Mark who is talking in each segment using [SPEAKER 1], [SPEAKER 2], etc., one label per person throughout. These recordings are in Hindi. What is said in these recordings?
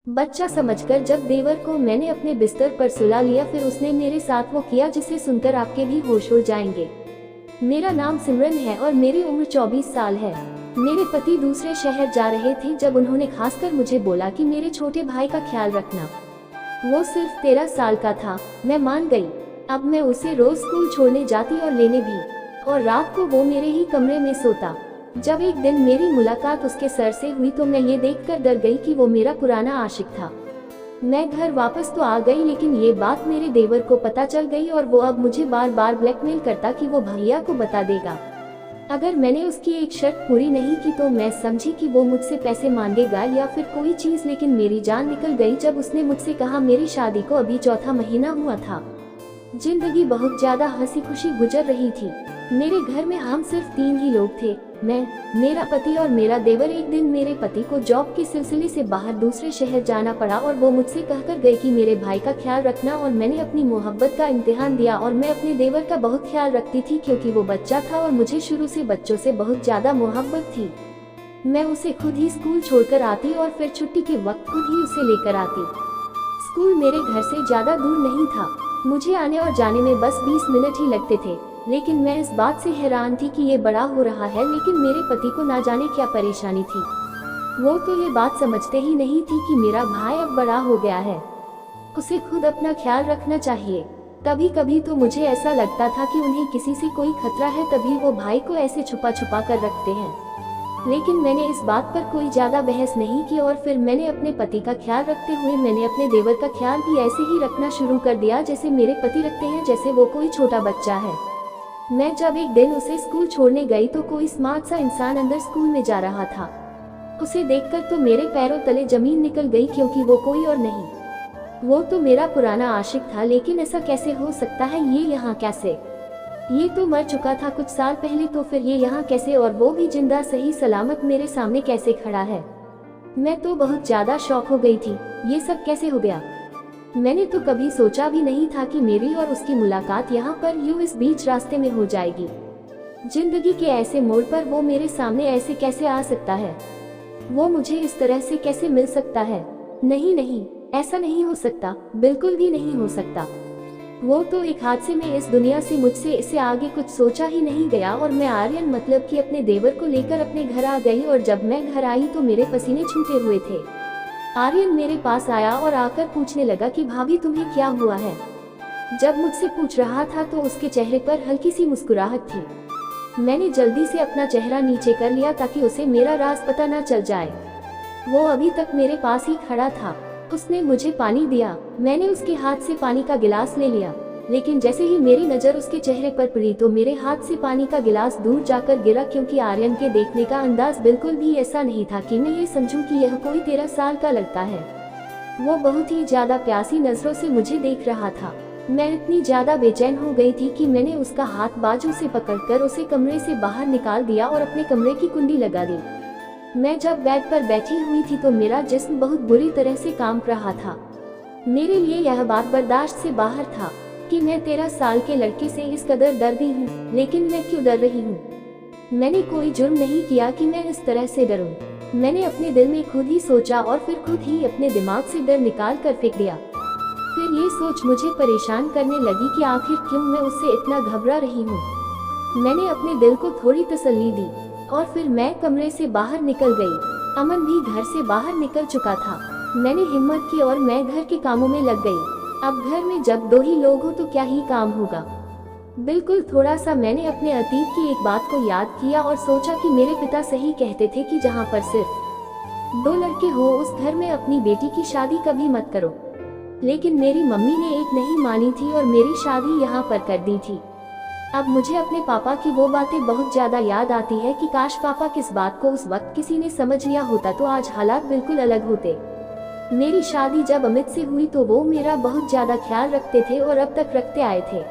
[SPEAKER 1] बच्चा समझकर जब देवर को मैंने अपने बिस्तर पर सुला लिया, फिर उसने मेरे साथ वो किया जिसे सुनकर आपके भी होश उड़ जाएंगे। मेरा नाम सिमरन है और मेरी उम्र 24 साल है। मेरे पति दूसरे शहर जा रहे थे जब उन्होंने खासकर मुझे बोला कि मेरे छोटे भाई का ख्याल रखना। वो सिर्फ 13 साल का था। मैं मान गई। अब मैं उसे रोज स्कूल छोड़ने जाती और लेने भी, और रात को वो मेरे ही कमरे में सोता। जब एक दिन मेरी मुलाकात उसके सर से हुई तो मैं ये देखकर डर गई कि वो मेरा पुराना आशिक था। मैं घर वापस तो आ गई, लेकिन ये बात मेरे देवर को पता चल गई और वो अब मुझे बार बार ब्लैकमेल करता कि वो भैया को बता देगा अगर मैंने उसकी एक शर्त पूरी नहीं की। तो मैं समझी कि वो मुझसे पैसे मांगेगा या फिर कोई चीज, लेकिन मेरी जान निकल गई जब उसने मुझसे कहा मेरी शादी को अभी चौथा महीना हुआ था। जिंदगी बहुत ज्यादा हंसी खुशी गुजर रही थी। मेरे घर में हम सिर्फ 3 ही लोग थे, मैं, मेरा पति और मेरा देवर। एक दिन मेरे पति को जॉब के सिलसिले से बाहर दूसरे शहर जाना पड़ा और वो मुझसे कहकर गए कि मेरे भाई का ख्याल रखना, और मैंने अपनी मोहब्बत का इम्तिहान दिया। और मैं अपने देवर का बहुत ख्याल रखती थी क्योंकि वो बच्चा था और मुझे शुरू से बच्चों से बहुत ज्यादा मोहब्बत थी। मैं उसे खुद ही स्कूल छोड़कर आती और फिर छुट्टी के वक्त खुद ही उसे लेकर आती। स्कूल मेरे घर से ज्यादा दूर नहीं था, मुझे आने और जाने में बस 20 मिनट ही लगते थे। लेकिन मैं इस बात से हैरान थी कि ये बड़ा हो रहा है, लेकिन मेरे पति को ना जाने क्या परेशानी थी। वो तो ये बात समझते ही नहीं थी कि मेरा भाई अब बड़ा हो गया है, उसे खुद अपना ख्याल रखना चाहिए। कभी कभी तो मुझे ऐसा लगता था कि उन्हें किसी से कोई खतरा है, तभी वो भाई को ऐसे छुपा छुपा कर रखते हैं। लेकिन मैंने इस बात पर कोई ज्यादा बहस नहीं की और फिर मैंने अपने पति का ख्याल रखते हुए मैंने अपने देवर का ख्याल भी ऐसे ही रखना शुरू कर दिया जैसे मेरे पति रखते हैं, जैसे वो कोई छोटा बच्चा है। मैं जब एक दिन उसे स्कूल छोड़ने गई तो कोई स्मार्ट सा इंसान अंदर स्कूल में जा रहा था। उसे देखकर तो मेरे पैरों तले जमीन निकल गई, क्योंकि वो कोई और नहीं, वो तो मेरा पुराना आशिक था। लेकिन ऐसा कैसे हो सकता है? ये यहाँ कैसे? ये तो मर चुका था कुछ साल पहले, तो फिर ये यहाँ कैसे, और वो भी जिंदा सही सलामत मेरे सामने कैसे खड़ा है? मैं तो बहुत ज्यादा शॉक हो गई थी। ये सब कैसे हो गया? मैंने तो कभी सोचा भी नहीं था कि मेरी और उसकी मुलाकात यहाँ पर यूं इस बीच रास्ते में हो जाएगी। जिंदगी के ऐसे मोड़ पर वो मेरे सामने ऐसे कैसे आ सकता है? वो मुझे इस तरह से कैसे मिल सकता है? नहीं नहीं, ऐसा नहीं हो सकता, बिल्कुल भी नहीं हो सकता। वो तो एक हादसे में इस दुनिया से मुझसे इससे आगे कुछ सोचा ही नहीं गया। और मैं आर्यन मतलब कि अपने देवर को लेकर अपने घर आ गई, और जब मैं घर आई तो मेरे पसीने छूटे हुए थे। आर्यन मेरे पास आया और आकर पूछने लगा कि भाभी तुम्हें क्या हुआ है। जब मुझसे पूछ रहा था तो उसके चेहरे पर हल्की सी मुस्कुराहट थी। मैंने जल्दी से अपना चेहरा नीचे कर लिया ताकि उसे मेरा राज पता न चल जाए। वो अभी तक मेरे पास ही खड़ा था। उसने मुझे पानी दिया, मैंने उसके हाथ से पानी का गिलास ले लिया, लेकिन जैसे ही मेरी नज़र उसके चेहरे पर पड़ी तो मेरे हाथ से पानी का गिलास दूर जाकर गिरा, क्योंकि आर्यन के देखने का अंदाज बिल्कुल भी ऐसा नहीं था कि मैं ये समझूं कि यह कोई 13 साल का लड़का है। वो बहुत ही ज्यादा प्यासी नजरों से मुझे देख रहा था। मैं इतनी ज्यादा बेचैन हो गई थी कि मैंने उसका हाथ बाजू से पकड़कर उसे कमरे से बाहर निकाल दिया और अपने कमरे की कुंडी लगा दी। मैं जब बेड पर बैठी हुई थी तो मेरा जिस्म बहुत बुरी तरह से कांप रहा था। मेरे लिए यह बात बर्दाश्त से बाहर था कि मैं 13 साल के लड़के से इस कदर डर गई हूँ। लेकिन मैं क्यों डर रही हूँ? मैंने कोई जुर्म नहीं किया कि मैं इस तरह से डरूं। मैंने अपने दिल में खुद ही सोचा और फिर खुद ही अपने दिमाग से डर निकाल कर फेंक दिया। फिर ये सोच मुझे परेशान करने लगी कि आखिर क्यों मैं उससे इतना घबरा रही हूँ। मैंने अपने दिल को थोड़ी तसल्ली दी और फिर मैं कमरे से बाहर निकल गई। अमन भी घर से बाहर निकल चुका था। मैंने हिम्मत की और मैं घर के कामों में लग गई। अब घर में जब 2 ही लोग हो तो क्या ही काम होगा। बिल्कुल थोड़ा सा मैंने अपने अतीत की एक बात को याद किया और सोचा कि मेरे पिता सही कहते थे कि जहाँ पर सिर्फ 2 लड़के हो उस घर में अपनी बेटी की शादी कभी मत करो। लेकिन मेरी मम्मी ने एक नहीं मानी थी और मेरी शादी यहाँ पर कर दी थी। अब मुझे अपने पापा की वो बातें बहुत ज्यादा याद आती है कि काश पापा किस बात को उस वक्त किसी ने समझ लिया होता तो आज हालात बिल्कुल अलग होते। मेरी शादी जब अमित से हुई तो वो मेरा बहुत ज्यादा ख्याल रखते थे और अब तक रखते आए थे।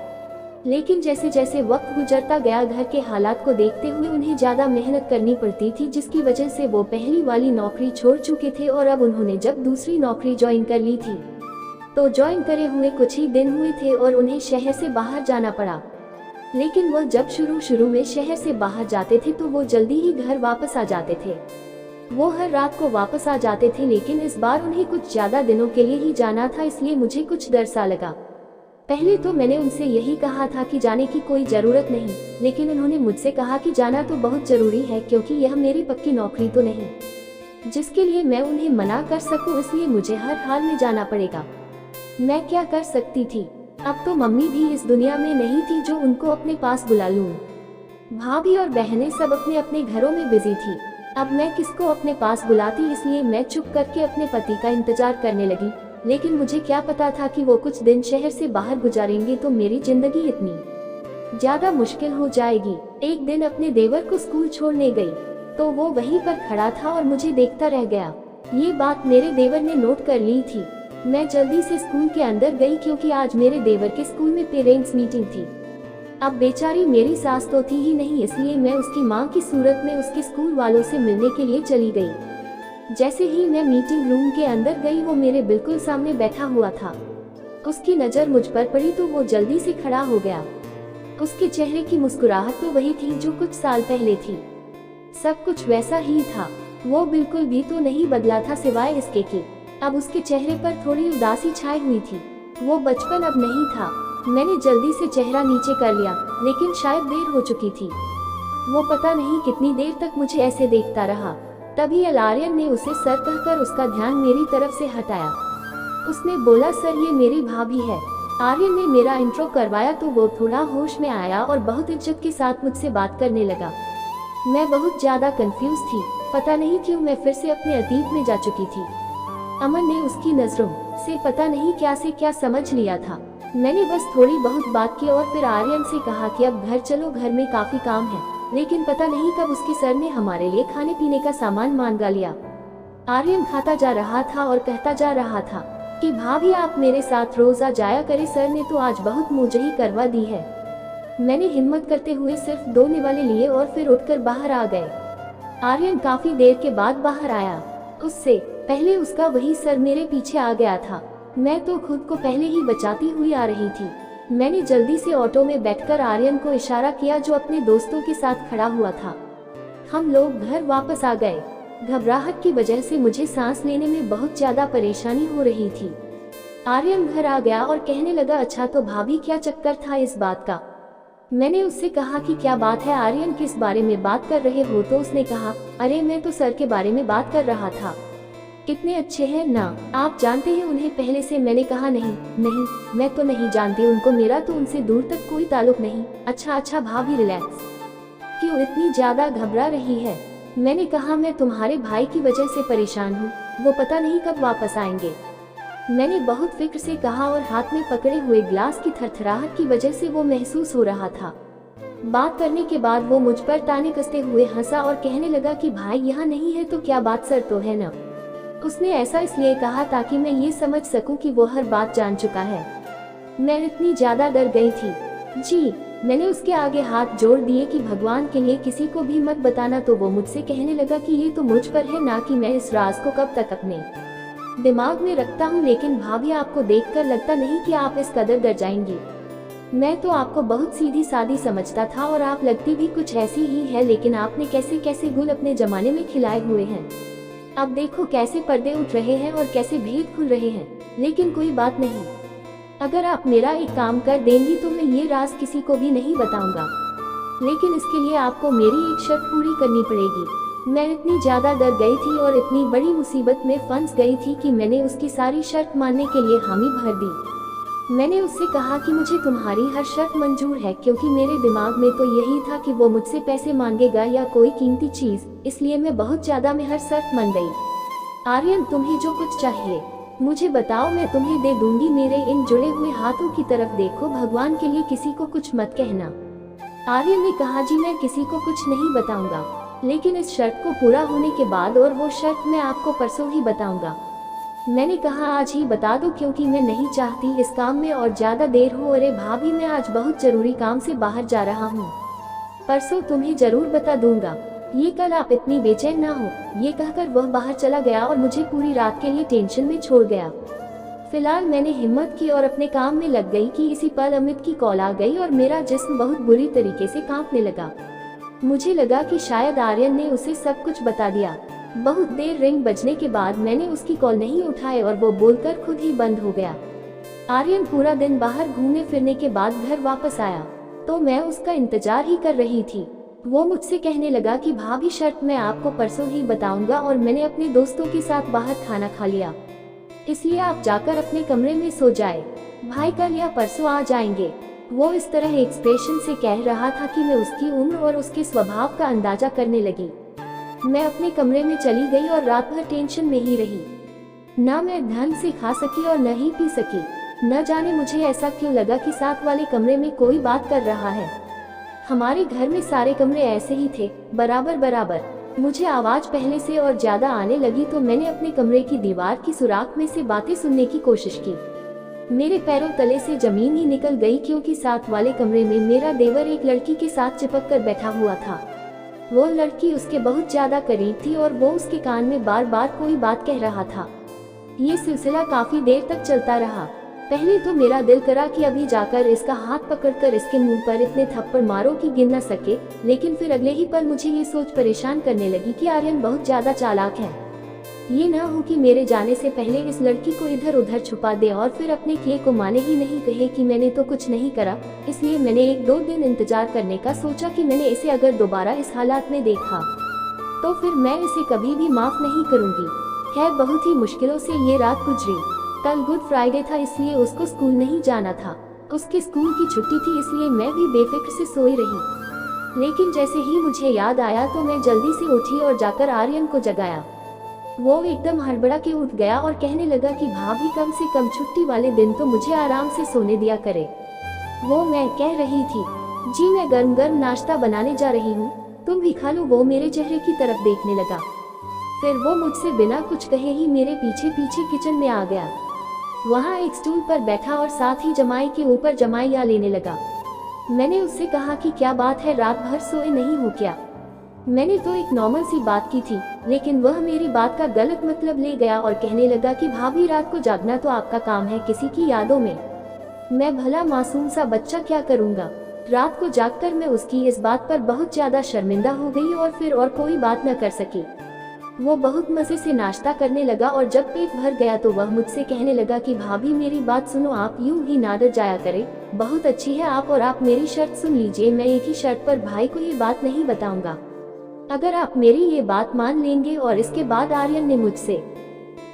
[SPEAKER 1] लेकिन जैसे जैसे वक्त गुजरता गया घर के हालात को देखते हुए उन्हें ज्यादा मेहनत करनी पड़ती थी, जिसकी वजह से वो पहली वाली नौकरी छोड़ चुके थे और अब उन्होंने जब दूसरी नौकरी ज्वाइन कर ली थी तो ज्वाइन करे हुए कुछ ही दिन हुए थे और उन्हें शहर से बाहर जाना पड़ा। लेकिन वो जब शुरू में शहर से बाहर जाते थे तो वो जल्दी ही घर वापस आ जाते थे। वो हर रात को वापस आ जाते थे, लेकिन इस बार उन्हें कुछ ज्यादा दिनों के लिए ही जाना था, इसलिए मुझे कुछ डर सा लगा। पहले तो मैंने उनसे यही कहा था कि जाने की कोई जरूरत नहीं, लेकिन उन्होंने मुझसे कहा कि जाना तो बहुत जरूरी है, क्योंकि यह मेरी पक्की नौकरी तो नहीं जिसके लिए मैं उन्हें मना कर सकूं, इसलिए मुझे हर हाल में जाना पड़ेगा। मैं क्या कर सकती थी? अब तो मम्मी भी इस दुनिया में नहीं थी जो उनको अपने पास बुला लूं। भाभी और बहनें सब अपने अपने घरों में बिजी थी। अब मैं किसको अपने पास बुलाती, इसलिए मैं चुप करके अपने पति का इंतजार करने लगी। लेकिन मुझे क्या पता था कि वो कुछ दिन शहर से बाहर गुजारेंगे तो मेरी जिंदगी इतनी ज्यादा मुश्किल हो जाएगी। एक दिन अपने देवर को स्कूल छोड़ने गई तो वो वहीं पर खड़ा था और मुझे देखता रह गया। ये बात मेरे देवर ने नोट कर ली थी। मैं जल्दी से स्कूल के अंदर गई, क्योंकि आज मेरे देवर के स्कूल में पेरेंट्स मीटिंग थी। अब बेचारी मेरी सास तो थी ही नहीं, इसलिए मैं उसकी माँ की सूरत में उसके स्कूल वालों से मिलने के लिए चली गई। जैसे ही मैं मीटिंग रूम के अंदर गई, वो मेरे बिल्कुल सामने बैठा हुआ था। उसकी नज़र मुझ पर पड़ी तो वो जल्दी से खड़ा हो गया। उसके चेहरे की मुस्कुराहट तो वही थी जो कुछ साल पहले थी। सब कुछ वैसा ही था, वो बिल्कुल भी तो नहीं बदला था, सिवाय इसके कि अब उसके चेहरे पर थोड़ी उदासी छाई हुई थी। वो बचपन अब नहीं था। मैंने जल्दी से चेहरा नीचे कर लिया, लेकिन शायद देर हो चुकी थी। वो पता नहीं कितनी देर तक मुझे ऐसे देखता रहा। तभी आर्यन ने उसे सर कहकर उसका ध्यान मेरी तरफ से हटाया। उसने बोला, सर ये मेरी भाभी है। आर्यन ने मेरा इंट्रो करवाया तो वो थोड़ा होश में आया और बहुत इज्जत के साथ मुझसे बात करने लगा। मैं बहुत ज्यादा कंफ्यूज थी। पता नहीं क्यों मैं फिर से अपने अतीत में जा चुकी थी। अमन ने उसकी नजरों से पता नहीं क्या से क्या समझ लिया था। मैंने बस थोड़ी बहुत बात की और फिर आर्यन से कहा कि अब घर चलो, घर में काफी काम है। लेकिन पता नहीं कब उसके सर ने हमारे लिए खाने पीने का सामान मांगा लिया। आर्यन खाता जा रहा था और कहता जा रहा था कि भाभी आप मेरे साथ रोज आ जाया करे, सर ने तो आज बहुत मुझे करवा दी है। मैंने हिम्मत करते हुए सिर्फ 2 निवाले लिए और फिर उठकर बाहर आ गए। आर्यन काफी देर के बाद बाहर आया। उससे पहले उसका वही सर मेरे पीछे आ गया था। मैं तो खुद को पहले ही बचाती हुई आ रही थी। मैंने जल्दी से ऑटो में बैठकर आर्यन को इशारा किया जो अपने दोस्तों के साथ खड़ा हुआ था। हम लोग घर वापस आ गए। घबराहट की वजह से मुझे सांस लेने में बहुत ज्यादा परेशानी हो रही थी। आर्यन घर आ गया और कहने लगा, अच्छा तो भाभी क्या चक्कर था इस बात का? मैंने उससे कहा कि क्या बात है आर्यन, किस बारे में बात कर रहे हो? तो उसने कहा, अरे मैं तो सर के बारे में बात कर रहा था। कितने अच्छे हैं ना, आप जानते हैं उन्हें पहले से? मैंने कहा, नहीं मैं तो नहीं जानती उनको, मेरा तो उनसे दूर तक कोई ताल्लुक नहीं। अच्छा भाभी रिलैक्स, क्यों इतनी ज्यादा घबरा रही है? मैंने कहा, मैं तुम्हारे भाई की वजह से परेशान हूँ, वो पता नहीं कब वापस आएंगे। मैंने बहुत फिक्र से कहा और हाथ में पकड़े हुए ग्लास की थरथराहट की वजह से वो महसूस हो रहा था। बात करने के बाद वो मुझ पर ताने कसते हुए हंसा और कहने लगा कि भाई यहाँ नहीं है तो क्या बात, सर तो है ना। उसने ऐसा इसलिए कहा ताकि मैं ये समझ सकूं कि वो हर बात जान चुका है। मैं इतनी ज्यादा डर गई थी। जी, मैंने उसके आगे हाथ जोड़ दिए कि भगवान के लिए किसी को भी मत बताना। तो वो मुझसे कहने लगा कि ये तो मुझ पर है ना कि मैं इस राज को कब तक अपने दिमाग में रखता हूँ। लेकिन भाभी आपको देखकर लगता नहीं कि आप इस कदर डर जाएंगी। मैं तो आपको बहुत सीधी सादी समझता था और आप लगती भी कुछ ऐसी ही है, लेकिन आपने कैसे कैसे गुल अपने जमाने में खिलाए हुए हैं। अब देखो कैसे पर्दे उठ रहे हैं और कैसे भेद खुल रहे हैं। लेकिन कोई बात नहीं, अगर आप मेरा एक काम कर देंगी तो मैं ये राज किसी को भी नहीं बताऊंगा। लेकिन इसके लिए आपको मेरी एक शर्त पूरी करनी पड़ेगी। मैं इतनी ज्यादा डर गई थी और इतनी बड़ी मुसीबत में फंस गई थी कि मैंने उसकी सारी शर्त मानने के लिए हामी भर दी। मैंने उससे कहा कि मुझे तुम्हारी हर शर्त मंजूर है, क्योंकि मेरे दिमाग में तो यही था कि वो मुझसे पैसे मांगेगा या कोई कीमती चीज, इसलिए मैं बहुत ज्यादा में हर शर्त मान गई। आर्यन, तुम्हें जो कुछ चाहिए मुझे बताओ, मैं तुम्हें दे दूंगी। मेरे इन जुड़े हुए हाथों की तरफ देखो, भगवान के लिए किसी को कुछ मत कहना। आर्यन ने कहा, जी मैं किसी को कुछ नहीं बताऊंगा, लेकिन इस शर्त को पूरा होने के बाद, और वो शर्त मैं आपको परसों ही बताऊंगा। मैंने कहा, आज ही बता दो, क्योंकि मैं नहीं चाहती इस काम में और ज्यादा देर हो। अरे भाभी, मैं आज बहुत जरूरी काम से बाहर जा रहा हूँ, परसों तुम्हें जरूर बता दूंगा। ये कल आप इतनी बेचैन ना हो। ये कहकर वह बाहर चला गया और मुझे पूरी रात के लिए टेंशन में छोड़ गया। फिलहाल मैंने हिम्मत की और अपने काम में लग गई कि इसी पल अमित की कॉल आ गई और मेरा जिस्म बहुत बुरी तरीके से कांपने लगा। मुझे लगा कि शायद आर्यन ने उसे सब कुछ बता दिया। बहुत देर रिंग बजने के बाद मैंने उसकी कॉल नहीं उठाई और वो बोलकर खुद ही बंद हो गया। आर्यन पूरा दिन बाहर घूमने फिरने के बाद घर वापस आया तो मैं उसका इंतजार ही कर रही थी। वो मुझसे कहने लगा कि भाभी शर्त मैं आपको परसों ही बताऊंगा और मैंने अपने दोस्तों के साथ बाहर खाना खा लिया, इसलिए आप जाकर अपने कमरे में सो जाए, भाई कल या परसों आ जाएंगे। वो इस तरह एक्सप्रेशन से कह रहा था कि मैं उसकी उम्र और उसके स्वभाव का अंदाजा करने लगी। मैं अपने कमरे में चली गई और रात भर टेंशन में ही रही। ना मैं ढंग से खा सकी और न ही पी सकी। न जाने मुझे ऐसा क्यों लगा कि साथ वाले कमरे में कोई बात कर रहा है। हमारे घर में सारे कमरे ऐसे ही थे, बराबर बराबर। मुझे आवाज पहले से और ज्यादा आने लगी तो मैंने अपने कमरे की दीवार की सुराख में से बातें सुनने की कोशिश की। मेरे पैरों तले से जमीन ही निकल गई क्योंकि साथ वाले कमरे में मेरा देवर एक लड़की के साथ चिपक कर बैठा हुआ था। वो लड़की उसके बहुत ज्यादा करीब थी और वो उसके कान में बार बार कोई बात कह रहा था। ये सिलसिला काफी देर तक चलता रहा। पहले तो मेरा दिल करा कि अभी जाकर इसका हाथ पकड़कर इसके मुंह पर इतने थप्पड़ मारो कि गिन न सके, लेकिन फिर अगले ही पल मुझे ये सोच परेशान करने लगी कि आर्यन बहुत ज्यादा चालाक है। ये ना हो कि मेरे जाने से पहले इस लड़की को इधर उधर छुपा दे और फिर अपने किए को माने ही नहीं, कहे कि मैंने तो कुछ नहीं करा। इसलिए मैंने 1-2 दिन इंतजार करने का सोचा कि मैंने इसे अगर दोबारा इस हालात में देखा तो फिर मैं इसे कभी भी माफ नहीं करूंगी। खैर बहुत ही मुश्किलों से ये रात गुजरी। कल गुड फ्राइडे था इसलिए उसको स्कूल नहीं जाना था। उसके स्कूल की छुट्टी थी इसलिए मैं भी बेफिक्र से सोई रही। लेकिन जैसे ही मुझे याद आया तो मैं जल्दी से उठी और जाकर आर्यन को जगाया। वो एकदम हड़बड़ा के उठ गया और कहने लगा कि भाभी कम से कम छुट्टी वाले दिन तो मुझे आराम से सोने दिया करे। वो मैं कह रही थी, जी मैं गर्म गर्म नाश्ता बनाने जा रही हूँ, तुम भी खा लो। वो मेरे चेहरे की तरफ देखने लगा। फिर वो मुझसे बिना कुछ कहे ही मेरे पीछे पीछे किचन में आ गया। वहाँ एक स्टूल पर बैठा और साथ ही जमाई के ऊपर जमाइया लेने लगा। मैंने उससे कहा कि क्या बात है, रात भर सोए नहीं हो क्या? मैंने तो एक नॉर्मल सी बात की थी, लेकिन वह मेरी बात का गलत मतलब ले गया और कहने लगा कि भाभी रात को जागना तो आपका काम है, किसी की यादों में। मैं भला मासूम सा बच्चा क्या करूँगा? रात को जागकर मैं उसकी इस बात पर बहुत ज्यादा शर्मिंदा हो गई और फिर और कोई बात न कर सकी। वो बहुत मजे से नाश्ता करने लगा और जब पेट भर गया तो वह मुझसे कहने लगा कि भाभी मेरी बात सुनो, आप यूं ही ना डर जाया करें, बहुत अच्छी है आप, और आप मेरी शर्त सुन लीजिए। मैं एक ही शर्त पर भाई को ये बात नहीं बताऊंगा। अगर आप मेरी ये बात मान लेंगे। और इसके बाद आर्यन ने मुझसे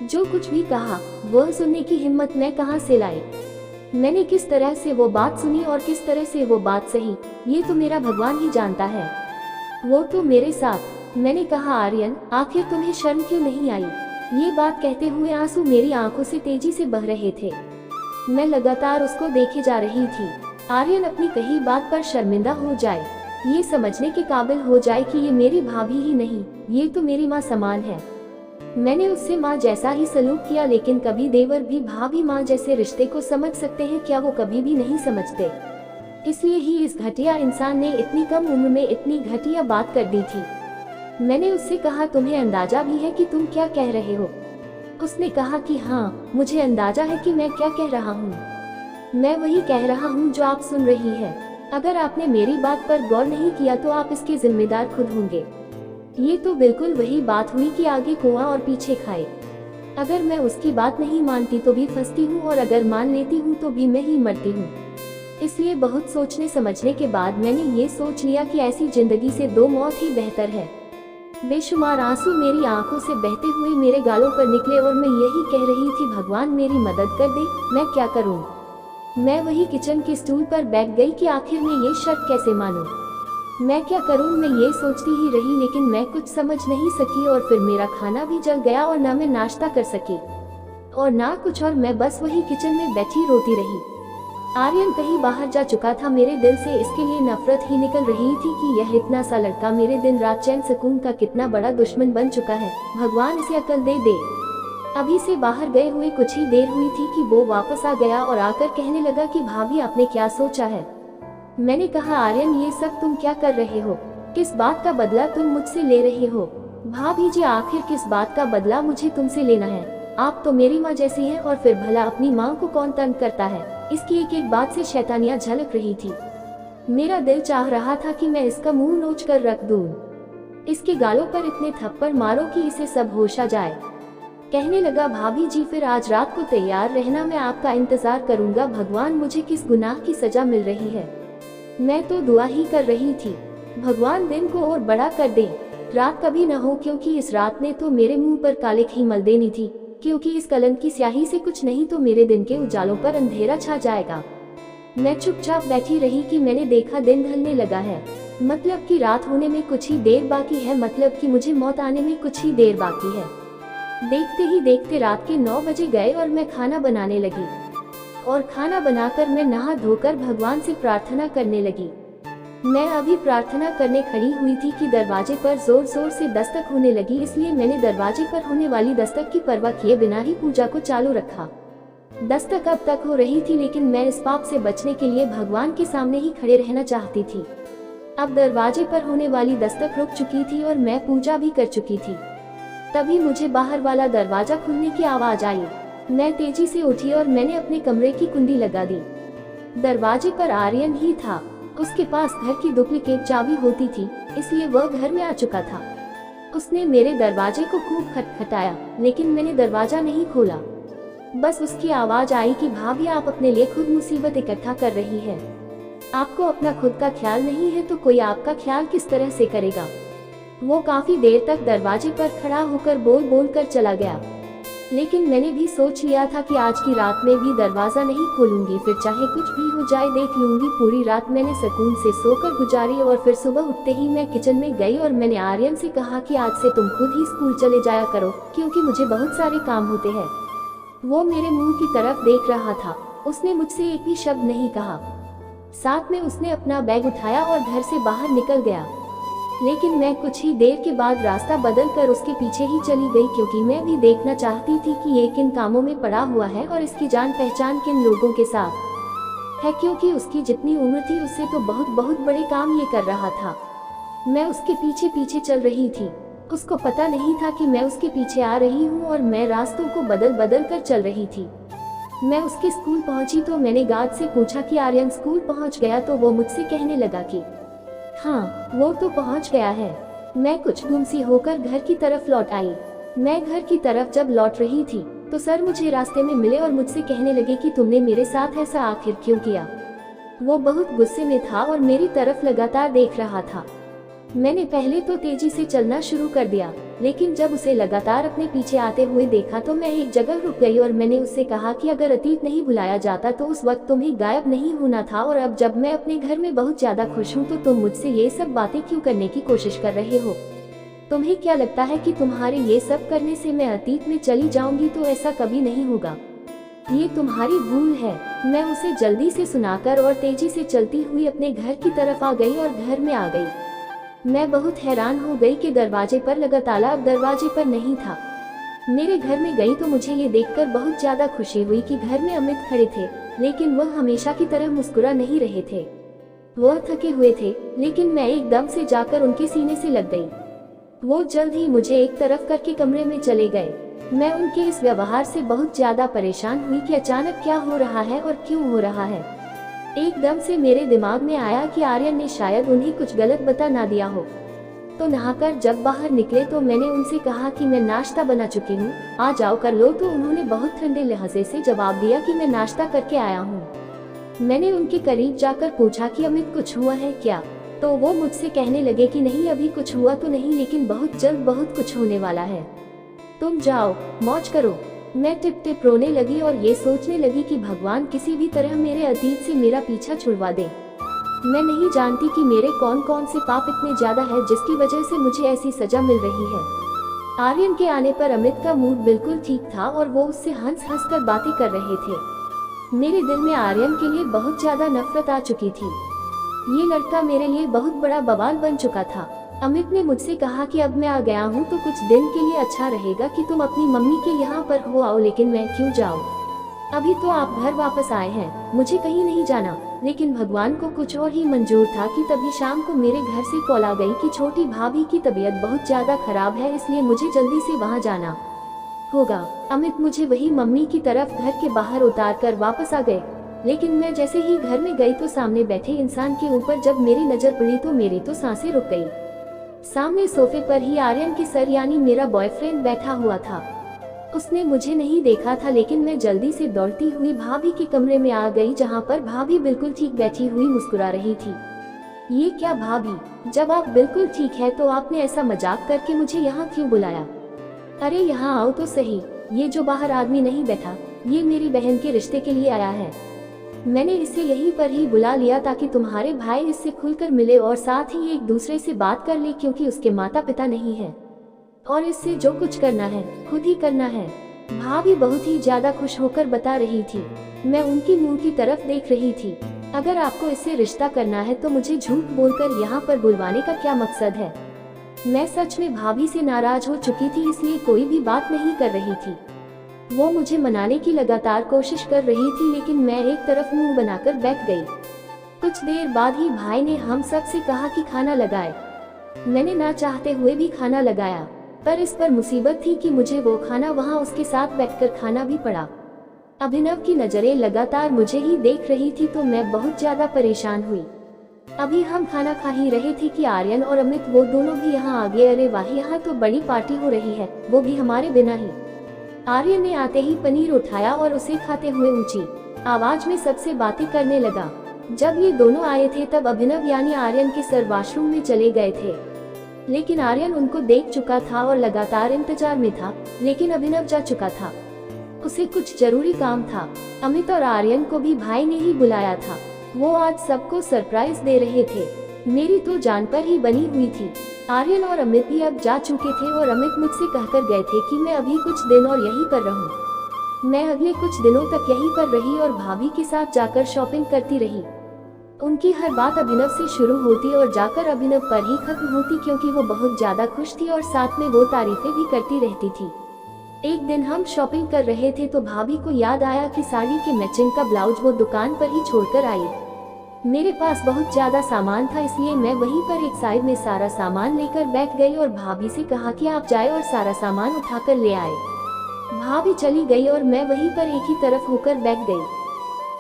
[SPEAKER 1] जो कुछ भी कहा वह सुनने की हिम्मत मैं कहां से लाई। मैंने किस तरह से वो बात सुनी और किस तरह से वो बात सही, ये तो मेरा भगवान ही जानता है। वो तो मेरे साथ। मैंने कहा, आर्यन आखिर तुम्हें शर्म क्यों नहीं आई? ये बात कहते हुए आंसू मेरी आंखों से तेजी से बह रहे थे। मैं लगातार उसको देखे जा रही थी। आर्यन अपनी कही बात पर शर्मिंदा हो जाए, ये समझने के काबिल हो जाए कि ये मेरी भाभी ही नहीं, ये तो मेरी माँ समान है। मैंने उससे माँ जैसा ही सलूक किया, लेकिन कभी देवर भी भाभी माँ जैसे रिश्ते को समझ सकते हैं क्या? वो कभी भी नहीं समझते। इसलिए ही इस घटिया इंसान ने इतनी कम उम्र में इतनी घटिया बात कर दी थी। मैंने उससे कहा, तुम्हें अंदाजा भी है कि तुम क्या कह रहे हो? उसने कहा कि हाँ, मुझे अंदाजा है कि मैं क्या कह रहा हूँ। मैं वही कह रहा हूँ जो आप सुन रही है। अगर आपने मेरी बात पर गौर नहीं किया तो आप इसके जिम्मेदार खुद होंगे। ये तो बिल्कुल वही बात हुई कि आगे कुआं और पीछे खाए। अगर मैं उसकी बात नहीं मानती तो भी फंसती हूँ और अगर मान लेती हूँ तो भी मैं ही मरती हूँ। इसलिए बहुत सोचने समझने के बाद मैंने ये सोच लिया कि ऐसी जिंदगी से 2 मौत ही बेहतर है। बेशुमार आंसू मेरी आंखों से बहते हुए मेरे गालों पर निकले और मैं यही कह रही थी, भगवान मेरी मदद कर दे, मैं क्या करूं? मैं वही किचन के स्टूल पर बैठ गई कि आखिर मैं ये शर्त कैसे मानूं? मैं क्या करूं? मैं ये सोचती ही रही, लेकिन मैं कुछ समझ नहीं सकी और फिर मेरा खाना भी जल गया और ना मैं नाश्ता कर सकी और ना कुछ, और मैं बस वही किचन में बैठी रोती रही। आर्यन कहीं बाहर जा चुका था। मेरे दिल से इसके लिए नफरत ही निकल रही थी कि यह इतना सा लड़का मेरे दिन रात चैन सुकून का कितना बड़ा दुश्मन बन चुका है। भगवान इसे अकल दे दे। अभी से बाहर गए हुए कुछ ही देर हुई थी कि वो वापस आ गया और आकर कहने लगा कि भाभी आपने क्या सोचा है? मैंने कहा, आर्यन ये सब तुम क्या कर रहे हो? किस बात का बदला तुम मुझसे ले रहे हो? भाभी जी आखिर किस बात का बदला मुझे तुमसे लेना है? आप तो मेरी माँ जैसी हैं और फिर भला अपनी माँ को कौन तंग करता है? इसकी एक एक बात से शैतानियाँ झलक रही थी। मेरा दिल चाह रहा था कि मैं इसका मुंह नोच कर रख दूं। इसके गालों पर इतने थप्पड़ मारो कि इसे सब होश आ जाए। कहने लगा, भाभी जी फिर आज रात को तैयार रहना, मैं आपका इंतजार करूंगा। भगवान मुझे किस गुनाह की सजा मिल रही है। मैं तो दुआ ही कर रही थी, भगवान दिन को और बड़ा कर दे, रात कभी न हो, क्योंकि इस रात ने तो मेरे मुंह पर काले खी मल देनी थी, क्योंकि इस कलंक की स्याही से कुछ नहीं तो मेरे दिन के उजालों पर अंधेरा छा जाएगा। मैं चुपचाप बैठी रही कि मैंने देखा दिन ढलने लगा है, मतलब कि रात होने में कुछ ही देर बाकी है, मतलब कि मुझे मौत आने में कुछ ही देर बाकी है। देखते ही देखते रात के 9 बजे गए और मैं खाना बनाने लगी, और खाना बनाकर मैं नहा धोकर भगवान से प्रार्थना करने लगी। मैं अभी प्रार्थना करने खड़ी हुई थी कि दरवाजे पर जोर जोर से दस्तक होने लगी, इसलिए मैंने दरवाजे पर होने वाली दस्तक की परवाह किए बिना ही पूजा को चालू रखा। दस्तक अब तक हो रही थी, लेकिन मैं इस पाप से बचने के लिए भगवान के सामने ही खड़े रहना चाहती थी। अब दरवाजे पर होने वाली दस्तक रुक चुकी थी और मैं पूजा भी कर चुकी थी। तभी मुझे बाहर वाला दरवाजा खुलने की आवाज आई। मैं तेजी से उठी और मैंने अपने कमरे की कुंडी लगा दी। दरवाजे पर आर्यन ही था। उसके पास घर की डुप्लीकेट चाबी होती थी, इसलिए वह घर में आ चुका था। उसने मेरे दरवाजे को खूब खटखटाया, लेकिन मैंने दरवाजा नहीं खोला। बस उसकी आवाज आई कि भाभी आप अपने लिए खुद मुसीबत इकट्ठा कर रही है। आपको अपना खुद का ख्याल नहीं है तो कोई आपका ख्याल किस तरह से करेगा। वो काफी देर तक दरवाजे पर खड़ा होकर बोल बोल कर चला गया, लेकिन मैंने भी सोच लिया था कि आज की रात में भी दरवाजा नहीं खोलूंगी, फिर चाहे कुछ भी हो जाए देख लूंगी। पूरी रात मैंने सुकून से सोकर गुजारी और फिर सुबह उठते ही मैं किचन में गई और मैंने आर्यन से कहा कि आज से तुम खुद ही स्कूल चले जाया करो, क्योंकि मुझे बहुत सारे काम होते हैं। वो मेरे मुंह की तरफ देख रहा था, उसने मुझसे एक भी शब्द नहीं कहा। साथ में उसने अपना बैग उठाया और घर से बाहर निकल गया, लेकिन मैं कुछ ही देर के बाद रास्ता बदल कर उसके पीछे ही चली गई, क्योंकि मैं भी देखना चाहती थी कि ये किन कामों में पड़ा हुआ है और इसकी जान पहचान किन लोगों के साथ है, क्योंकि उसकी जितनी उम्र थी उससे तो बहुत बहुत बड़े काम ये कर रहा था। मैं उसके पीछे पीछे चल रही थी। उसको पता नहीं था कि मैं उसके पीछे आ रही हूँ और मैं रास्तों को बदल बदल कर चल रही थी। मैं उसके स्कूल पहुंची तो मैंने गार्ड से पूछा कि आर्यन स्कूल पहुंच गया, तो वो मुझसे कहने लगा कि हाँ वो तो पहुंच गया है। मैं कुछ गुमसी होकर घर की तरफ लौट आई। मैं घर की तरफ जब लौट रही थी तो सर मुझे रास्ते में मिले और मुझसे कहने लगे कि तुमने मेरे साथ ऐसा आखिर क्यों किया। वो बहुत गुस्से में था और मेरी तरफ लगातार देख रहा था। मैंने पहले तो तेजी से चलना शुरू कर दिया, लेकिन जब उसे लगातार अपने पीछे आते हुए देखा तो मैं एक जगह रुक गई और मैंने उससे कहा कि अगर अतीत नहीं भुलाया जाता तो उस वक्त तुम्हें गायब नहीं होना था, और अब जब मैं अपने घर में बहुत ज्यादा खुश हूँ तो तुम मुझसे ये सब बातें क्यों करने की कोशिश कर रहे हो। तुम्हें क्या लगता है कि तुम्हारे ये सब करने से मैं अतीत में चली जाऊंगी? तो ऐसा कभी नहीं होगा, ये तुम्हारी भूल है। मैं उसे जल्दी से सुनाकर और तेजी से चलती हुई अपने घर की तरफ आ गई और घर में आ गई। मैं बहुत हैरान हो गई कि दरवाजे पर लगा ताला अब दरवाजे पर नहीं था। मेरे घर में गई तो मुझे ये देखकर बहुत ज्यादा खुशी हुई कि घर में अमित खड़े थे, लेकिन वह हमेशा की तरह मुस्कुरा नहीं रहे थे। वह थके हुए थे, लेकिन मैं एकदम से जाकर उनके सीने से लग गई। वो जल्द ही मुझे एक तरफ करके कमरे में चले गए। मैं उनके इस व्यवहार से बहुत ज्यादा परेशान हुई कि अचानक क्या हो रहा है और क्यों हो रहा है। एकदम से मेरे दिमाग में आया कि आर्यन ने शायद उन्हें कुछ गलत बता ना दिया हो। तो नहाकर जब बाहर निकले तो मैंने उनसे कहा कि मैं नाश्ता बना चुकी हूँ, आ जाओ कर लो। तो उन्होंने बहुत ठंडे लहजे से जवाब दिया कि मैं नाश्ता करके आया हूँ। मैंने उनके करीब जाकर पूछा कि अमित कुछ हुआ है क्या? तो वो मुझसे कहने लगे कि नहीं अभी कुछ हुआ तो नहीं, लेकिन बहुत जल्द बहुत कुछ होने वाला है। तुम जाओ मौज करो। मैं टिप टिप रोने लगी और ये सोचने लगी कि भगवान किसी भी तरह मेरे अतीत से मेरा पीछा छुड़वा दे। मैं नहीं जानती कि मेरे कौन कौन से पाप इतने ज्यादा है जिसकी वजह से मुझे ऐसी सजा मिल रही है। आर्यन के आने पर अमित का मूड बिल्कुल ठीक था और वो उससे हंस हंस कर बातें कर रहे थे। मेरे दिल में आर्यन के लिए बहुत ज्यादा नफरत आ चुकी थी। ये लड़का मेरे लिए बहुत बड़ा बवाल बन चुका था। अमित ने मुझसे कहा कि अब मैं आ गया हूँ तो कुछ दिन के लिए अच्छा रहेगा कि तुम अपनी मम्मी के यहाँ पर हो आओ। लेकिन मैं क्यों जाऊँ? अभी तो आप घर वापस आए हैं, मुझे कहीं नहीं जाना। लेकिन भगवान को कुछ और ही मंजूर था कि तभी शाम को मेरे घर से कॉल आ गई कि छोटी भाभी की तबीयत बहुत ज्यादा खराब है, इसलिए मुझे जल्दी से वहाँ जाना होगा। अमित मुझे वही मम्मी की तरफ घर के बाहर उतार कर वापस आ गए। लेकिन मैं जैसे ही घर में गई तो सामने बैठे इंसान के ऊपर जब मेरी नजर पड़ी तो मेरी तो सांसें रुक गई। सामने सोफे पर ही आर्यन के सर यानी मेरा बॉयफ्रेंड बैठा हुआ था। उसने मुझे नहीं देखा था, लेकिन मैं जल्दी से दौड़ती हुई भाभी के कमरे में आ गई, जहाँ पर भाभी बिल्कुल ठीक बैठी हुई मुस्कुरा रही थी। ये क्या भाभी, जब आप बिल्कुल ठीक है तो आपने ऐसा मजाक करके मुझे यहाँ क्यों बुलाया? अरे यहाँ आओ तो सही। ये जो बाहर आदमी नहीं बैठा, ये मेरी बहन के रिश्ते के लिए आया है। मैंने इसे यहीं पर ही बुला लिया ताकि तुम्हारे भाई इससे खुलकर मिले और साथ ही एक दूसरे से बात कर ले, क्योंकि उसके माता पिता नहीं है और इससे जो कुछ करना है खुद ही करना है। भाभी बहुत ही ज्यादा खुश होकर बता रही थी। मैं उनकी मुंह की तरफ देख रही थी। अगर आपको इससे रिश्ता करना है तो मुझे झूठ बोलकर यहाँ पर बुलवाने का क्या मकसद है? मैं सच में भाभी से नाराज हो चुकी थी, इसलिए कोई भी बात नहीं कर रही थी। वो मुझे मनाने की लगातार कोशिश कर रही थी, लेकिन मैं एक तरफ मुंह बनाकर बैठ गई। कुछ देर बाद ही भाई ने हम सब से कहा कि खाना लगाए। मैंने ना चाहते हुए भी खाना लगाया, पर इस पर मुसीबत थी कि मुझे वो खाना वहाँ उसके साथ बैठकर खाना भी पड़ा। अभिनव की नजरें लगातार मुझे ही देख रही थी, तो मैं बहुत ज्यादा परेशान हुई। अभी हम खाना खा ही रहे थे कि आर्यन और अमित वो दोनों भी यहाँ आ गए। अरे वाह, यहाँ तो बड़ी पार्टी हो रही है, वो भी हमारे बिना ही। आर्यन ने आते ही पनीर उठाया और उसे खाते हुए ऊंची आवाज में सबसे बातें करने लगा। जब ये दोनों आए थे तब अभिनव यानी आर्यन के सर वॉशरूम में चले गए थे, लेकिन आर्यन उनको देख चुका था और लगातार इंतजार में था। लेकिन अभिनव जा चुका था, उसे कुछ जरूरी काम था। अमित और आर्यन को भी भाई ने ही बुलाया था। वो आज सबको सरप्राइज दे रहे थे। मेरी तो जान पर ही बनी हुई थी। आर्यन और अमित भी अब जा चुके थे और अमित मुझसे कहकर गए थे कि मैं अभी कुछ दिन और यहीं पर रहूं। मैं अगले कुछ दिनों तक यहीं पर रही और भाभी के साथ जाकर शॉपिंग करती रही। उनकी हर बात अभिनव से शुरू होती और जाकर अभिनव पर ही खत्म होती, क्योंकि वो बहुत ज्यादा खुश थी और साथ में वो तारीफें भी करती रहती थी। एक दिन हम शॉपिंग कर रहे थे तो भाभी को याद आया कि साड़ी के मैचिंग का ब्लाउज वो दुकान पर ही छोड़कर आई। मेरे पास बहुत ज्यादा सामान था, इसलिए मैं वहीं पर एक साइड में सारा सामान लेकर बैठ गई और भाभी से कहा कि आप जाए और सारा सामान उठाकर ले आए। भाभी चली गई और मैं वहीं पर एक ही तरफ होकर बैठ गई।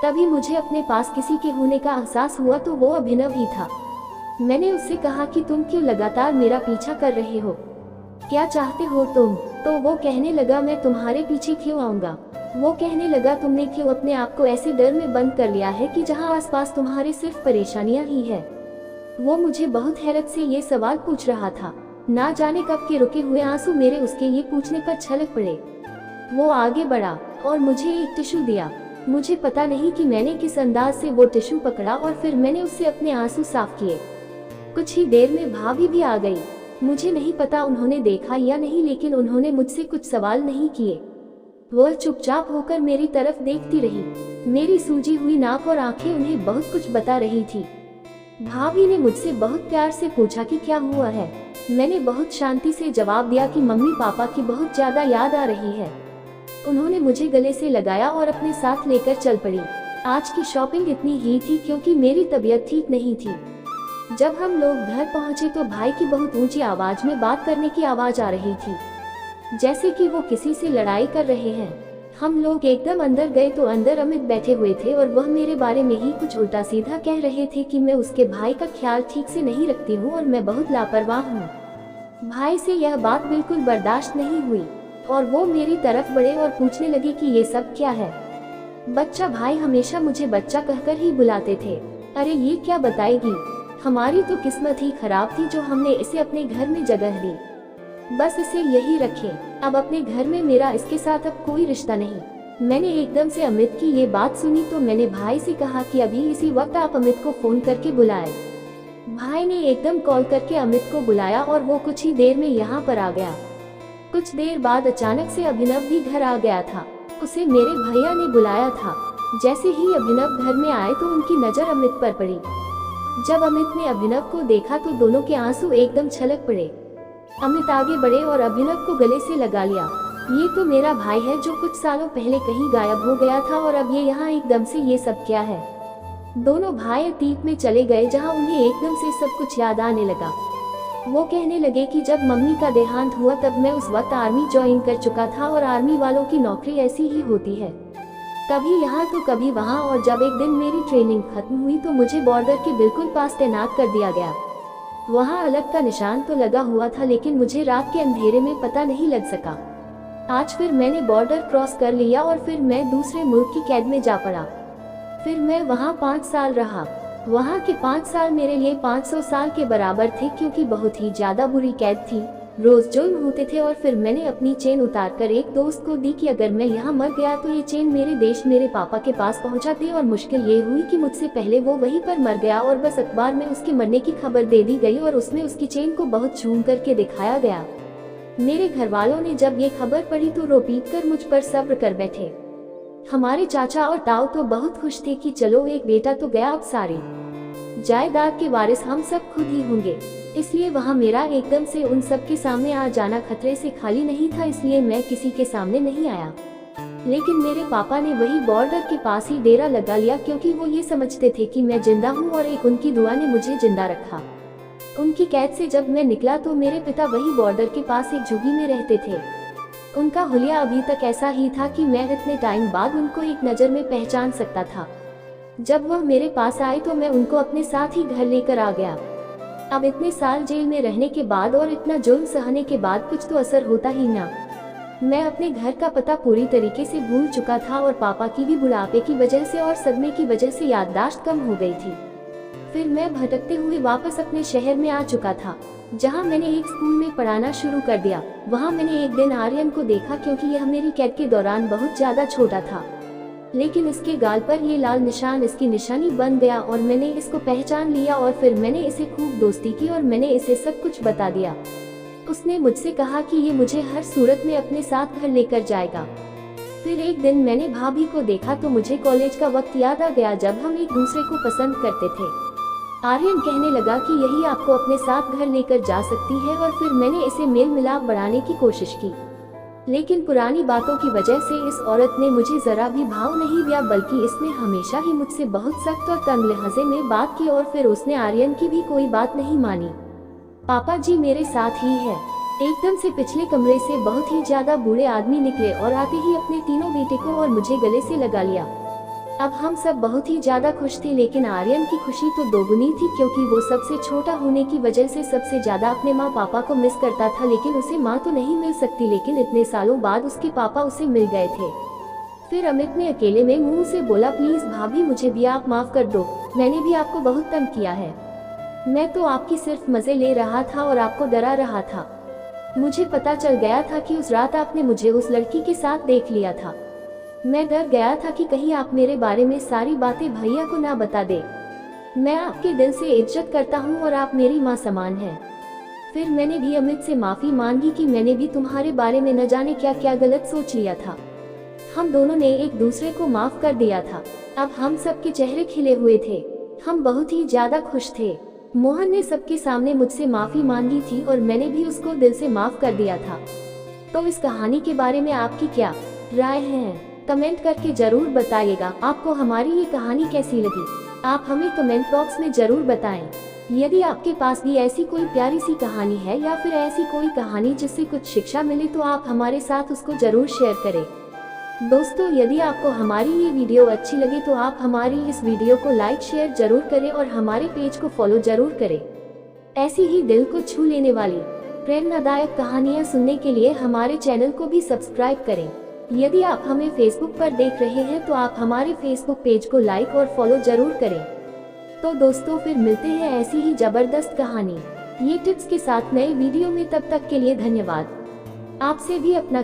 [SPEAKER 1] तभी मुझे अपने पास किसी के होने का एहसास हुआ, तो वो अभिनव ही था। मैंने उससे कहा कि तुम क्यों लगातार मेरा पीछा कर रहे हो, क्या चाहते हो तुम? तो वो कहने लगा मैं तुम्हारे पीछे क्यों आऊंगा। वो कहने लगा तुमने क्यों अपने आप को ऐसे डर में बंद कर लिया है कि जहां आसपास तुम्हारे सिर्फ परेशानियां ही है। वो मुझे बहुत हैरत से ये सवाल पूछ रहा था। ना जाने कब के रुके हुए आंसू मेरे उसके ये पूछने पर छलक पड़े। वो आगे बढ़ा और मुझे एक टिश्यू दिया। मुझे पता नहीं कि मैंने किस अंदाज से वो टिश्यू पकड़ा और फिर मैंने उससे अपने आंसू साफ किए। कुछ ही देर में भाभी भी आ गई। मुझे नहीं पता उन्होंने देखा या नहीं, लेकिन उन्होंने मुझसे कुछ सवाल नहीं किए। वह चुपचाप होकर मेरी तरफ देखती रही। मेरी सूजी हुई नाक और आंखें उन्हें बहुत कुछ बता रही थी। भाभी ने मुझसे बहुत प्यार से पूछा कि क्या हुआ है। मैंने बहुत शांति से जवाब दिया कि मम्मी पापा की बहुत ज्यादा याद आ रही है। उन्होंने मुझे गले से लगाया और अपने साथ लेकर चल पड़ी। आज की शॉपिंग इतनी ही थी क्योंकि मेरी तबीयत ठीक नहीं थी। जब हम लोग घर पहुंचे तो भाई की बहुत ऊंची आवाज में बात करने की आवाज आ रही थी, जैसे कि वो किसी से लड़ाई कर रहे हैं। हम लोग एकदम अंदर गए तो अंदर अमित बैठे हुए थे और वह मेरे बारे में ही कुछ उल्टा सीधा कह रहे थे कि मैं उसके भाई का ख्याल ठीक से नहीं रखती हूँ और मैं बहुत लापरवाह हूँ। भाई से यह बात बिल्कुल बर्दाश्त नहीं हुई और वो मेरी तरफ बढ़े और पूछने लगे कि ये सब क्या है। बच्चा, भाई हमेशा मुझे बच्चा कहकर ही बुलाते थे। अरे ये क्या बताएगी, हमारी तो किस्मत ही खराब थी जो हमने इसे अपने घर में जगह दी। बस इसे यही रखें, अब अपने घर में मेरा इसके साथ अब कोई रिश्ता नहीं। मैंने एकदम से अमित की ये बात सुनी तो मैंने भाई से कहा कि अभी इसी वक्त आप अमित को फोन करके बुलाएं। भाई ने एकदम कॉल करके अमित को बुलाया और वो कुछ ही देर में यहाँ पर आ गया। कुछ देर बाद अचानक से अभिनव भी घर आ गया था। उसे मेरे भैया ने बुलाया था। जैसे ही अभिनव घर में आए तो उनकी नजर अमित पर पड़ी। जब अमित ने अभिनव को देखा तो दोनों के आंसू एकदम छलक पड़े। अमित आगे बढ़े और अभिनव को गले से लगा लिया। ये तो मेरा भाई है जो कुछ सालों पहले कहीं गायब हो गया था और अब ये यहाँ एकदम से ये सब क्या है। दोनों भाई अतीत में चले गए जहाँ उन्हें एकदम से सब कुछ याद आने लगा। वो कहने लगे कि जब मम्मी का देहांत हुआ तब मैं उस वक्त आर्मी ज्वाइन कर चुका था और आर्मी वालों की नौकरी ऐसी ही होती है, कभी यहाँ तो कभी वहाँ। और जब एक दिन मेरी ट्रेनिंग खत्म हुई तो मुझे बॉर्डर के बिल्कुल पास तैनात कर दिया गया। वहाँ अलग का निशान तो लगा हुआ था, लेकिन मुझे रात के अंधेरे में पता नहीं लग सका। आज फिर मैंने बॉर्डर क्रॉस कर लिया और फिर मैं दूसरे मुल्क की कैद में जा पड़ा। फिर मैं वहाँ 5 साल रहा। वहाँ के 5 साल मेरे लिए 500 साल के बराबर थे, क्योंकि बहुत ही ज्यादा बुरी कैद थी। रोज जुल्म होते थे। और फिर मैंने अपनी चेन उतारकर एक दोस्त को दी कि अगर मैं यहाँ मर गया तो ये चेन मेरे देश मेरे पापा के पास पहुँचा दे। और मुश्किल ये हुई कि मुझसे पहले वो वहीं पर मर गया और बस अखबार में उसके मरने की खबर दे दी गई और उसमें उसकी चेन को बहुत झूम करके दिखाया गया। मेरे घर वालों ने जब ये खबर पढ़ी तो रो पीट कर मुझ पर सब्र कर बैठे। हमारे चाचा और ताऊ तो बहुत खुश थे कि चलो एक बेटा तो गया, अब सारी जायदाद के वारिस हम सब खुद ही होंगे। इसलिए वहाँ मेरा एकदम से उन सब के सामने आ जाना खतरे से खाली नहीं था, इसलिए मैं किसी के सामने नहीं आया। लेकिन मेरे पापा ने वही बॉर्डर के पास ही डेरा लगा लिया, क्योंकि वो ये समझते थे कि मैं जिंदा हूँ और एक उनकी दुआ ने मुझे जिंदा रखा। उनकी कैद से जब मैं निकला तो मेरे पिता वही बॉर्डर के पास एक झुग्गी में रहते थे। उनका हुलिया अभी तक ऐसा ही था कि मैं इतने टाइम बाद उनको एक नज़र में पहचान सकता था। जब वह मेरे पास आए तो मैं उनको अपने साथ ही घर लेकर आ गया। अब इतने साल जेल में रहने के बाद और इतना जुल्म सहने के बाद कुछ तो असर होता ही ना। मैं अपने घर का पता पूरी तरीके से भूल चुका था और पापा की भी बुढ़ापे की वजह से और सदमे की वजह से याददाश्त कम हो गई थी। फिर मैं भटकते हुए वापस अपने शहर में आ चुका था, जहां मैंने एक स्कूल में पढ़ाना शुरू कर दिया। वहां मैंने एक दिन आर्यन को देखा, क्योंकि यह मेरी कैद के दौरान बहुत ज्यादा छोटा था, लेकिन इसके गाल पर ये लाल निशान इसकी निशानी बन गया और मैंने इसको पहचान लिया। और फिर मैंने इसे खूब दोस्ती की और मैंने इसे सब कुछ बता दिया। उसने मुझसे कहा कि ये मुझे हर सूरत में अपने साथ घर लेकर जाएगा। फिर एक दिन मैंने भाभी को देखा तो मुझे कॉलेज का वक्त याद आ गया, जब हम एक दूसरे को पसंद करते थे। आर्यन कहने लगा कि यही आपको अपने साथ घर लेकर जा सकती है, और फिर मैंने इसे मेल मिलाप बढ़ाने की कोशिश की। लेकिन पुरानी बातों की वजह से इस औरत ने मुझे जरा भी भाव नहीं दिया, बल्कि इसने हमेशा ही मुझसे बहुत सख्त और तंग लहजे में बात की। और फिर उसने आर्यन की भी कोई बात नहीं मानी। पापा जी मेरे साथ ही है। एकदम से पिछले कमरे से बहुत ही ज्यादा बूढ़े आदमी निकले और आते ही अपने तीनों बेटे को और मुझे गले से लगा लिया। अब हम सब बहुत ही ज्यादा खुश थे, लेकिन आर्यन की खुशी तो दोगुनी थी, क्योंकि वो सबसे छोटा होने की वजह से सबसे ज्यादा अपने माँ पापा को मिस करता था। लेकिन उसे माँ तो नहीं मिल सकती, लेकिन इतने सालों बाद उसके पापा उसे मिल गए थे। फिर अमित ने अकेले में मुंह से बोला, प्लीज भाभी मुझे भी आप माफ कर दो, मैंने भी आपको बहुत तंग किया है। मैं तो आपकी सिर्फ मजे ले रहा था और आपको डरा रहा था। मुझे पता चल गया था कि उस रात आपने मुझे उस लड़की के साथ देख लिया था। मैं डर गया था कि कहीं आप मेरे बारे में सारी बातें भैया को ना बता दे। मैं आपके दिल से इज्जत करता हूँ और आप मेरी माँ समान हैं। फिर मैंने भी अमित से माफी मांगी कि मैंने भी तुम्हारे बारे में न जाने क्या क्या गलत सोच लिया था। हम दोनों ने एक दूसरे को माफ कर दिया था। अब हम सबके चेहरे खिले हुए थे। हम बहुत ही ज्यादा खुश थे। मोहन ने सबके सामने मुझसे माफी मांगी थी और मैंने भी उसको दिल से माफ कर दिया था। तो इस कहानी के बारे में आपकी क्या राय है? कमेंट करके जरूर बताइएगा। आपको हमारी ये कहानी कैसी लगी? आप हमें कमेंट बॉक्स में जरूर बताएं। यदि आपके पास भी ऐसी कोई प्यारी सी कहानी है या फिर ऐसी कोई कहानी जिससे कुछ शिक्षा मिले, तो आप हमारे साथ उसको जरूर शेयर करें। दोस्तों, यदि आपको हमारी ये वीडियो अच्छी लगे तो आप हमारी इस वीडियो को लाइक शेयर जरूर करें और हमारे पेज को फॉलो जरूर करें। ऐसी ही दिल को छू लेने वाली प्रेरणादायक कहानियाँ सुनने के लिए हमारे चैनल को भी सब्सक्राइब करें। यदि आप हमें फेसबुक पर देख रहे हैं तो आप हमारे फेसबुक पेज को लाइक और फॉलो जरूर करें। तो दोस्तों, फिर मिलते हैं ऐसी ही जबरदस्त कहानी ये टिप्स के साथ नए वीडियो में। तब तक के लिए धन्यवाद। आपसे भी अपना